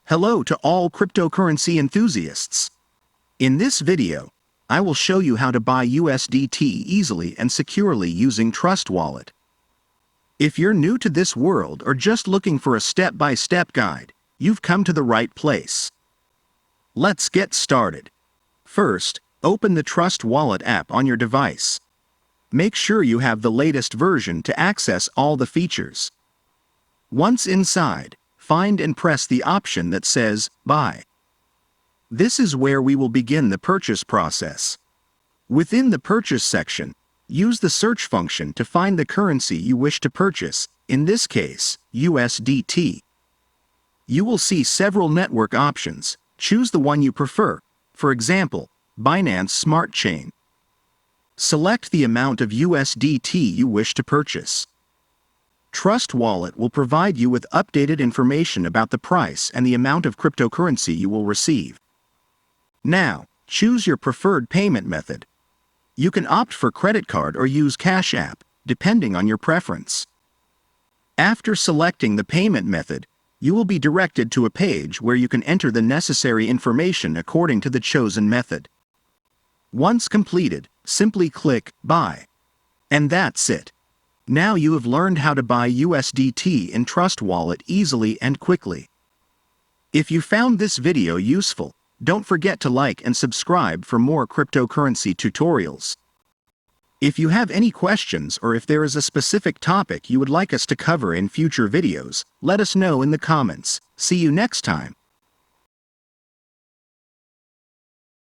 Hello to all cryptocurrency enthusiasts. In this video, I will show you how to buy USDT easily and securely using Trust Wallet. If you're new to this world or just looking for a step-by-step guide, you've come to the right place. Let's get started. First, open the Trust Wallet app on your device. Make sure you have the latest version to access all the features. Once inside, find and press the option that says Buy. This is where we will begin the purchase process. Within the purchase section, use the search function to find the currency you wish to purchase, in this case, USDT. You will see several network options. Choose the one you prefer, for example, Binance Smart Chain. Select the amount of USDT you wish to purchase. Trust Wallet will provide you with updated information about the price and the amount of cryptocurrency you will receive. Now, choose your preferred payment method. You can opt for credit card or use Cash App, depending on your preference. After selecting the payment method, you will be directed to a page where you can enter the necessary information according to the chosen method. Once completed, simply click Buy. And that's it. Now you have learned how to buy USDT in Trust Wallet easily and quickly. If you found this video useful, don't forget to like and subscribe for more cryptocurrency tutorials. If you have any questions or if there is a specific topic you would like us to cover in future videos, let us know in the comments. See you next time.